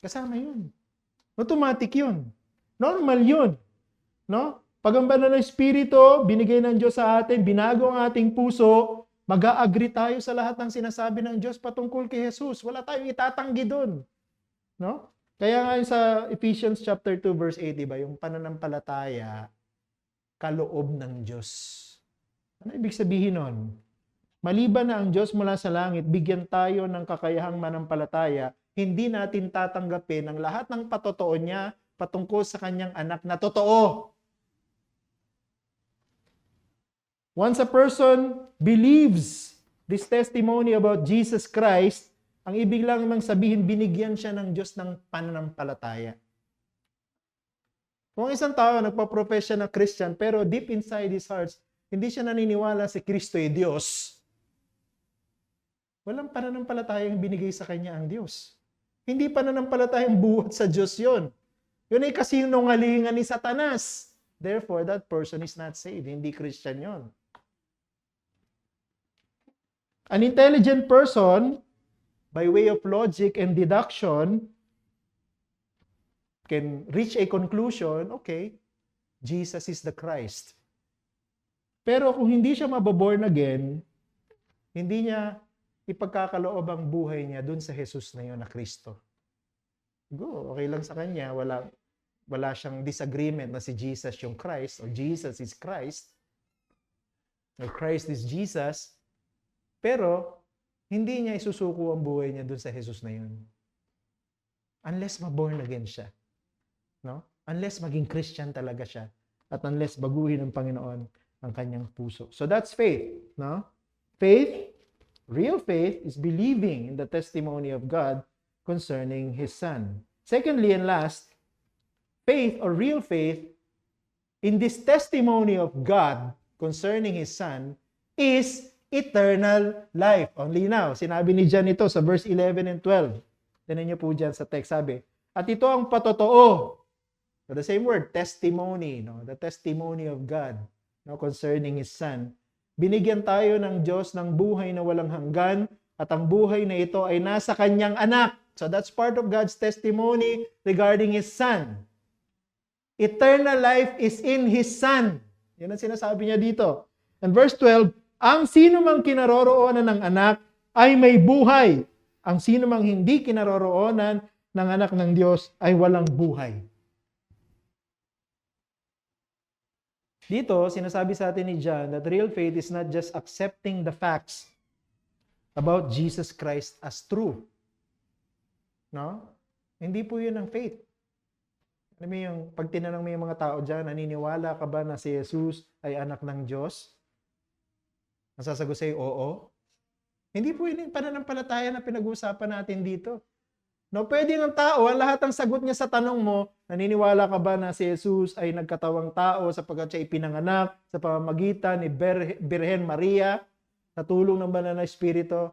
Kasama yun. Automatic yun. Normal yun. No? Pag ang banal na Espiritu, binigay ng Diyos sa atin, binago ang ating puso, mag-a-agree tayo sa lahat ng sinasabi ng Diyos patungkol kay Jesus. Wala tayong itatanggi doon. No? Kaya nga sa Ephesians chapter 2 verse 8, diba, yung pananampalataya, kaloob ng Diyos. Ano ibig sabihin nun? Maliban na ang Diyos mula sa langit, bigyan tayo ng kakayahang manampalataya, hindi natin tatanggapin ang lahat ng patotoo niya patungkol sa kanyang anak na totoo. Once a person believes this testimony about Jesus Christ, ang ibig lang namang sabihin, binigyan siya ng Diyos ng pananampalataya. Kung isang tao nagpa-profess siya na Christian, pero deep inside his heart, hindi siya naniniwala si Kristo ay Diyos, walang pananampalatayang binigay sa kanya ang Diyos. Hindi pananampalatayang buhat sa Diyos yon. Yun ay kasinungalingan ni Satanas. Therefore, that person is not saved. Hindi Christian yon. An intelligent person, by way of logic and deduction, can reach a conclusion, okay, Jesus is the Christ. Pero kung hindi siya mababorn again, hindi niya ipagkakaloob ang buhay niya dun sa Jesus na yun, na Kristo. Go, okay lang sa kanya, wala siyang disagreement na si Jesus yung Christ, or Jesus is Christ, or Christ is Jesus, pero hindi niya isusuko ang buhay niya dun sa Jesus na yun. Unless maborn again siya. No? Unless maging Christian talaga siya. At unless baguhin ng Panginoon ang kanyang puso. So that's faith. No? Faith, real faith, is believing in the testimony of God concerning His Son. Secondly and last, faith or real faith in this testimony of God concerning His Son is eternal life. Only now, sinabi ni John ito sa verse 11 and 12. Tinan niyo po dyan sa text, sabi, at ito ang patotoo. So the same word, testimony, no? The testimony of God, no, concerning His Son. Binigyan tayo ng Diyos ng buhay na walang hanggan, at ang buhay na ito ay nasa Kanyang anak. So that's part of God's testimony regarding His Son. Eternal life is in His Son. Yan ang sinasabi niya dito. And verse 12, ang sino mang kinaroroonan ng anak ay may buhay. Ang sino mang hindi kinaroroonan ng anak ng Diyos ay walang buhay. Dito, sinasabi sa atin ni John that real faith is not just accepting the facts about Jesus Christ as true. No? Hindi po yun ang faith. Alam mo yung, pag tinanong mo yung mga tao dyan, naniniwala ka ba na si Jesus ay anak ng Diyos? Masasagot sa'yo, oo. Hindi po yun yung pananampalataya na pinag-uusapan natin dito. No, pwede ng tao, ang lahat ng sagot niya sa tanong mo, naniniwala ka ba na si Jesus ay nagkatawang tao sapagkat siya ipinanganak sa pamamagitan ni Birhen Maria sa tulong ng Banal na Espiritu?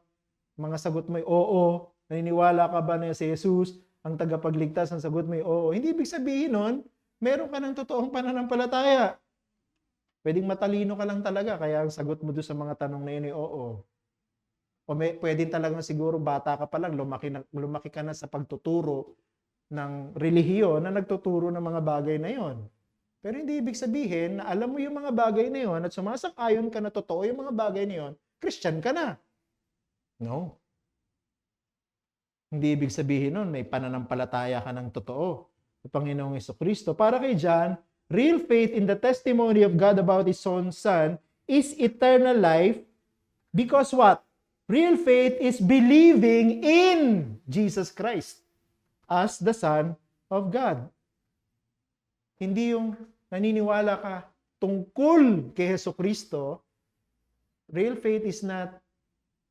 Mga sagot mo ay oo. Naniniwala ka ba na si Jesus ang tagapagligtas? Ang sagot mo ay oo. Hindi ibig sabihin nun, meron ka ng totoong pananampalataya. Pwedeng matalino ka lang talaga, kaya ang sagot mo doon sa mga tanong na yun ay oo. O pwedeng talagang siguro bata ka pa lang, lumaki ka na sa pagtuturo ng relihiyon na nagtuturo ng mga bagay na yon. Pero hindi ibig sabihin na alam mo yung mga bagay na yon at sumasang-ayon ka na totoo yung mga bagay na yon, Christian ka na. No. Hindi ibig sabihin nun, may pananampalataya ka ng totoo sa Panginoong Jesucristo. Para kay John, real faith in the testimony of God about His own Son is eternal life because what? Real faith is believing in Jesus Christ as the Son of God. Hindi yung naniniwala ka tungkol kay Jesucristo. Real faith is not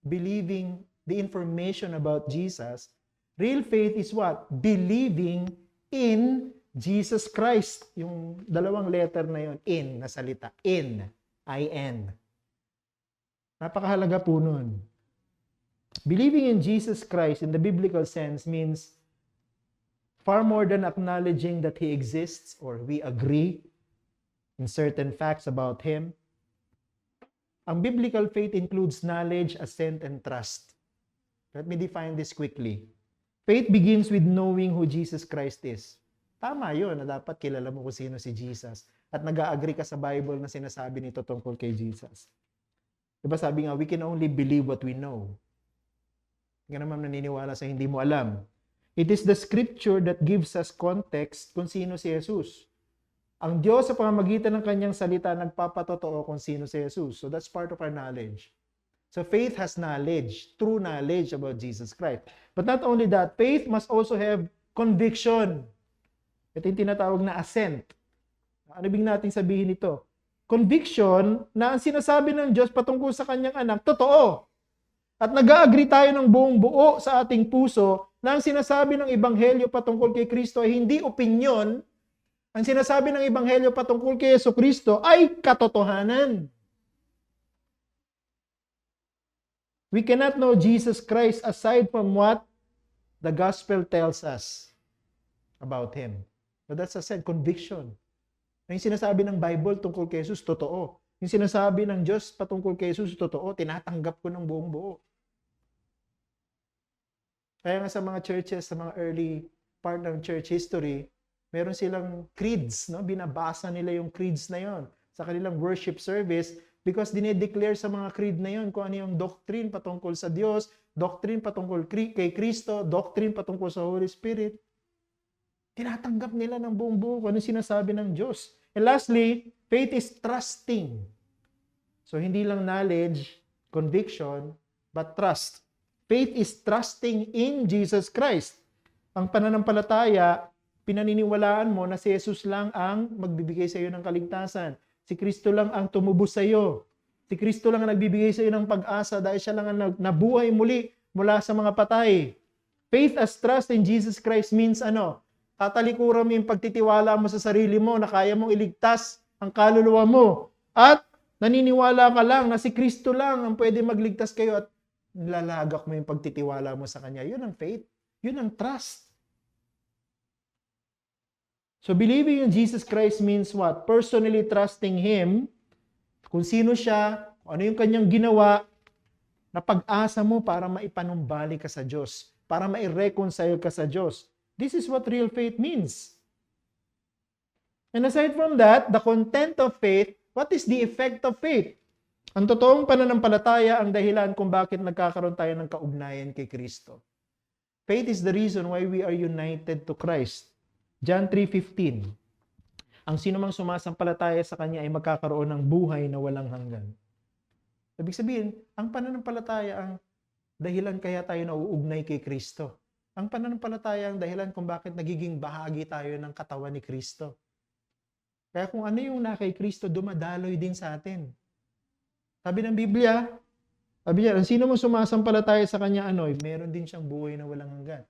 believing the information about Jesus. Real faith is what? Believing in Jesus Christ. Yung dalawang letter na yun, in na salita. In. I-N. Napakahalaga po nun. Believing in Jesus Christ in the biblical sense means far more than acknowledging that He exists or we agree in certain facts about Him. Ang biblical faith includes knowledge, assent, and trust. Let me define this quickly. Faith begins with knowing who Jesus Christ is. Tama yun na dapat kilala mo kung sino si Jesus at nag-agree ka sa Bible na sinasabi nito tungkol kay Jesus. Diba sabi nga, we can only believe what we know. Hindi ka naman naniniwala sa hindi mo alam. It is the scripture that gives us context kung sino si Jesus. Ang Diyos sa pamamagitan ng kanyang salita nagpapatotoo kung sino si Jesus. So that's part of our knowledge. So faith has knowledge, true knowledge about Jesus Christ. But not only that, faith must also have conviction. Ito yung tinatawag na assent. Ano ibig natin sabihin ito? Conviction na ang sinasabi ng Diyos patungkol sa kanyang anak, totoo. At nag-agree tayo ng buong buo sa ating puso na ang sinasabi ng Ebanghelyo patungkol kay Kristo ay hindi opinyon. Ang sinasabi ng Ebanghelyo patungkol kay Jesucristo ay katotohanan. We cannot know Jesus Christ aside from what the gospel tells us about Him. So that's a said conviction. Na yung sinasabi ng Bible tungkol kay Jesus, totoo. Yung sinasabi ng Diyos patungkol kay Jesus, totoo. Tinatanggap ko ng buong buo. Kaya nga sa mga churches, sa mga early part ng church history, meron silang creeds, no? Binabasa nila yung creeds na yon sa kanilang worship service because dinedeclare sa mga creed na yon kung ano yung doctrine patungkol sa Diyos, doctrine patungkol kay Kristo, doctrine patungkol sa Holy Spirit. Tinatanggap nila ng buong buo kung ano sinasabi ng Diyos. And lastly, faith is trusting. So, hindi lang knowledge, conviction, but trust. Faith is trusting in Jesus Christ. Ang pananampalataya, pinaniniwalaan mo na si Jesus lang ang magbibigay sa iyo ng kaligtasan. Si Kristo lang ang tumubos sa iyo. Si Kristo lang ang nagbibigay sa iyo ng pag-asa dahil siya lang ang nabuhay muli mula sa mga patay. Faith as trust in Jesus Christ means ano? Tatalikuran mo yung pagtitiwala mo sa sarili mo na kaya mong iligtas ang kaluluwa mo. At naniniwala ka lang na si Kristo lang ang pwede magligtas kayo at nilalagak mo yung pagtitiwala mo sa Kanya. Yun ang faith. Yun ang trust. So believing in Jesus Christ means what? Personally trusting Him, kung sino siya, kung ano yung Kanyang ginawa, na pag-asa mo para maipanumbalik ka sa Diyos, para mai-reconcile ka sa Diyos. This is what real faith means. And aside from that, the content of faith, what is the effect of faith? Ang totoong pananampalataya ang dahilan kung bakit nagkakaroon tayo ng kaugnayan kay Kristo. Faith is the reason why we are united to Christ. John 3:15. Ang sino mang sumasampalataya sa Kanya ay magkakaroon ng buhay na walang hanggan. Ibig sabihin, ang pananampalataya ang dahilan kaya tayo nauugnay kay Kristo. Ang pananampalataya ang dahilan kung bakit nagiging bahagi tayo ng katawan ni Kristo. Kaya kung ano yung na kay Kristo, dumadaloy din sa atin. Sabi ng Biblia, ang sino mang sumasampalataya sa Kanya, meron din siyang buhay na walang hanggan.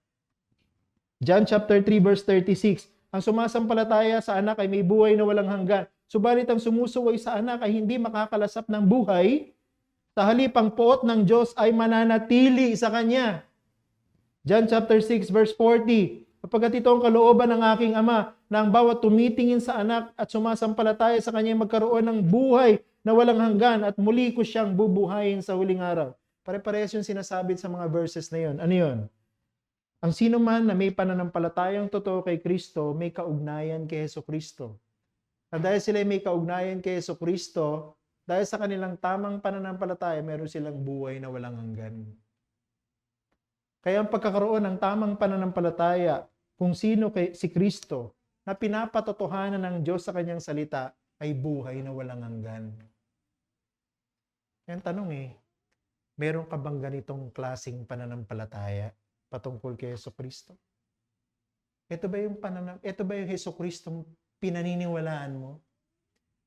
John chapter 3 verse 36, ang sumasampalataya sa anak ay may buhay na walang hanggan. Subalit ang sumusuway sa anak ay hindi makakalasap ng buhay, sa halip ang poot ng Diyos ay mananatili sa Kanya. John chapter 6 verse 40, sapagkat ito ang kalooban ng aking Ama, na ang bawat tumitingin sa anak at sumasampalataya sa Kanya ay magkaroon ng buhay na walang hanggan at muli ko siyang bubuhayin sa huling araw. Pare-parehas yung sinasabi sa mga verses na yun. Ano yun? Ang sino man na may pananampalatayang totoo kay Kristo, may kaugnayan kay Jesucristo. At dahil sila may kaugnayan kay Jesucristo, dahil sa kanilang tamang pananampalataya, meron silang buhay na walang hanggan. Kaya ang pagkakaroon ng tamang pananampalataya kung sino si Kristo na pinapatotohanan ng Diyos sa Kanyang salita ay buhay na walang hanggan. Yan tanong meron ka bang ganitong klaseng pananampalataya patungkol kay Jesucristo? Ito ba yung Jesucristo pinaniniwalaan mo?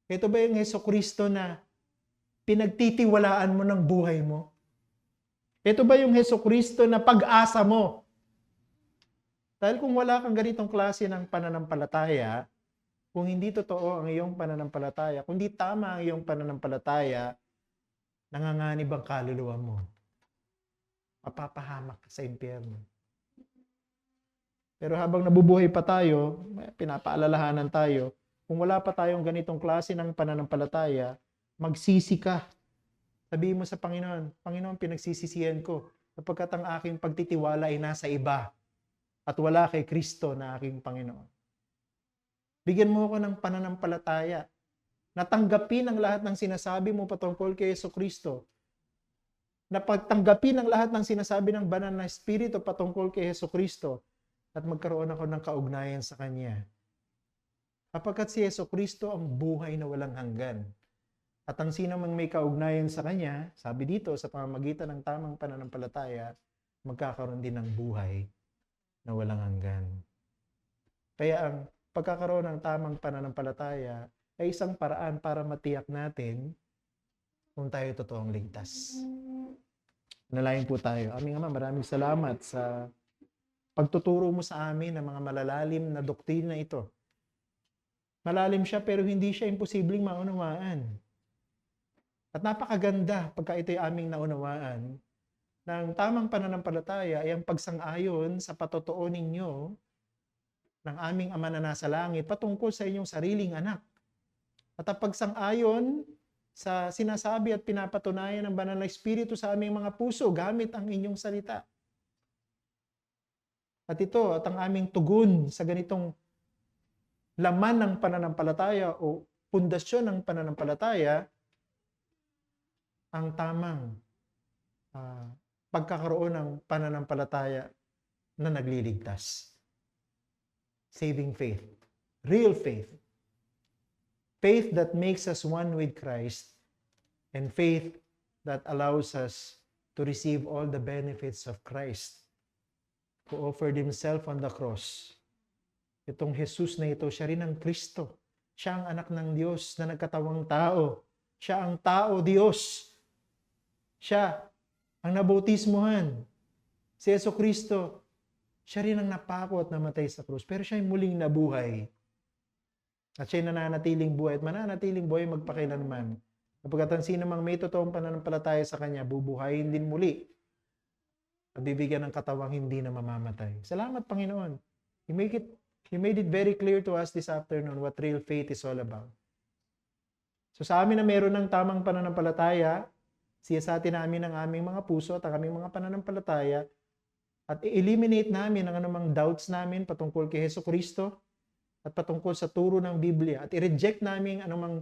Ito ba yung Jesucristo na pinagtitiwalaan mo ng buhay mo? Ito ba yung Jesucristo na pag-asa mo? Dahil kung wala kang ganitong klase ng pananampalataya, kung hindi totoo ang iyong pananampalataya, kung hindi tama ang iyong pananampalataya, nanganganib ang kaluluwa mo. Mapapahamak ka sa impyerno. Pero habang nabubuhay pa tayo, pinapaalalahanan tayo, kung wala pa tayong ganitong klase ng pananampalataya, magsisi ka. Sabihin mo sa Panginoon, Panginoon, pinagsisisihan ko sapagkat ang aking pagtitiwala ay nasa iba at wala kay Kristo na aking Panginoon. Bigyan mo ako ng pananampalataya na tanggapin ang lahat ng sinasabi mo patungkol kay Jesucristo. Na pagtanggapin ang lahat ng sinasabi ng banal na Espiritu patungkol kay Jesucristo at magkaroon ako ng kaugnayan sa Kanya. Sapagkat si Jesucristo ang buhay na walang hanggan. At ang sino mang may kaugnayan sa Kanya, sabi dito, sa pamamagitan ng tamang pananampalataya, magkakaroon din ng buhay na walang hanggan. Kaya ang pagkakaroon ng tamang pananampalataya ay isang paraan para matiyak natin kung tayo totoong ligtas. Nalayan po tayo. Aming Ama, maraming salamat sa pagtuturo mo sa amin ng mga malalalim na doktrina ito. Malalim siya pero hindi siya imposibleng maunawaan. At napakaganda pagka ito'y aming naunawaan ng tamang pananampalataya ay ang pagsang-ayon sa patotoo ninyo ng aming Ama na nasa langit patungkol sa inyong sariling anak at ang pagsang-ayon sa sinasabi at pinapatunayan ng Banal na Espiritu sa aming mga puso gamit ang inyong salita. At ito, at ang aming tugon sa ganitong laman ng pananampalataya o pundasyon ng pananampalataya, ang tamang pagkakaroon ng pananampalataya na nagliligtas. Saving faith. Real faith. Faith that makes us one with Christ, and faith that allows us to receive all the benefits of Christ, who offered Himself on the cross. Itong Jesus na ito, siya rin ang Kristo. Siya ang anak ng Diyos na nagkatawang tao. Siya ang tao Diyos. Siya ang nabautismuhan. Si Jesucristo, siya rin ang napako at namatay sa krus. Pero siya ay muling nabuhay. At siya ay nananatiling buhay at mananatiling buhay magpakailanman. Kapag ang sino mang may totoong pananampalataya sa Kanya, bubuhayin din muli. At bibigyan ng katawang hindi na mamamatay. Salamat, Panginoon. He made it very clear to us this afternoon what real faith is all about. So sa amin na meron ng tamang pananampalataya, siyasatin namin ang aming mga puso at ang aming mga pananampalataya at i-eliminate namin ang anumang doubts namin patungkol kay Jesucristo at patungkol sa turo ng Biblia at i-reject namin anumang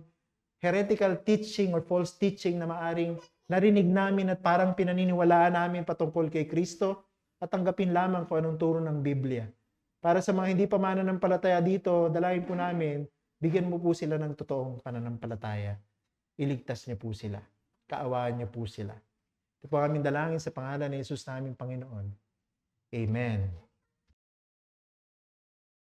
heretical teaching or false teaching na maaring narinig namin at parang pinaniniwalaan namin patungkol kay Kristo at tanggapin lamang kung anong turo ng Biblia. Para sa mga hindi pa mananampalataya dito, dalangin po namin, bigyan mo po sila ng totoong pananampalataya. Iligtas niyo po sila. Kaawaan niyo po sila. Ito po aming dalangin sa pangalan ni Jesus naming Panginoon. Amen.